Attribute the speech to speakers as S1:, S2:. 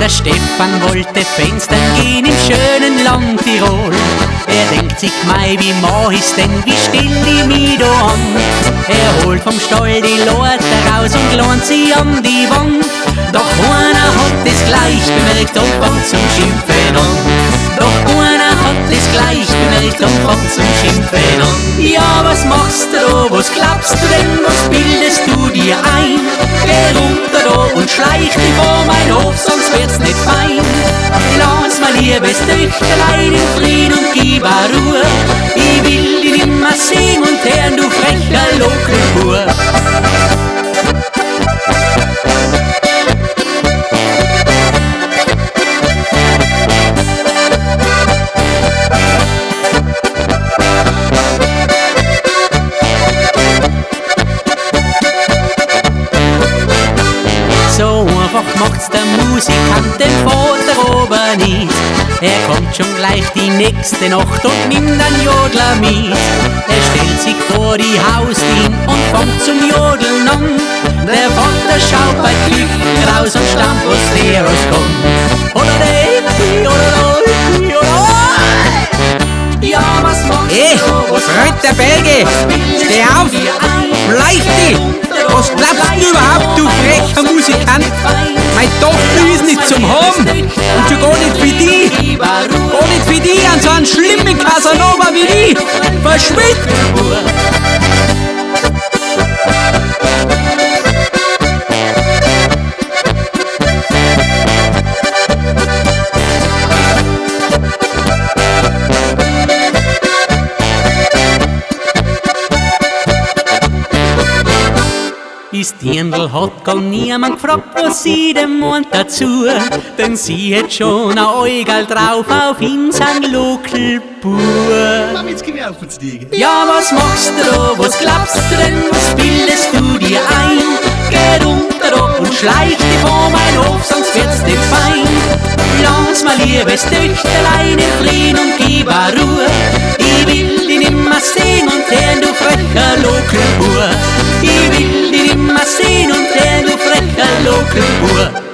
S1: Der Stefan wollte Fenstern gehen im schönen Land Tirol. Er denkt sich, mei, wie mach ich's denn, wie stell ich mich da an? Er holt vom Stall die Leute raus und lohnt sie an die Wand. Doch einer hat es gleich bemerkt und fängt zum Schimpfen an. Doch einer hat es gleich bemerkt und fängt zum Schimpfen an. Ja, was machst du da, was glaubst du denn, was bildest du dir ein? Geh runter da und schleich dich vor mein Hof, sonst wird's nicht fein. Lass mein liebes Töchterlein in Frieden und gib a Ruhe. Ich will dich nimmer sehen und hören, du frecher Lokelbur. So einfach macht's der Musikant dem Vater oben nicht. Er kommt schon gleich die nächste Nacht und nimmt einen Jodler mit. Er stellt sich vor die Haustür und fängt zum Jodeln an. Der Vater schaut bei Küchen raus und stammt, was der rauskommt. Oder der oder ja, was machst du?
S2: Was rollt der Belge? Steh auf! Schleich dich! Was glaubst du überhaupt, du frecher Musikant? Meine Tochter ist nicht zum Haben und schon gar nicht für die. Gar nicht für die an so einen schlimmen Casanova wie die. Verschwind!
S1: Das Dirndl hat gar niemand gefragt, was sie dem meint dazu. Denn sie hat schon ein Äugerl drauf auf ihn, sein Lokelbur. Ja, was machst du da, was glaubst du denn, was bildest du dir ein? Geh runter da und schleich dich vor mein Hof, sonst wird's nicht fein. Lass mein liebes Töchterlein in Frieden und gib a Ruhe. Ich will dich nimmer sehen und hören, du frecher Lokelbur. Ich will dich nimmer sehen und hören, du frecher Lokelbur.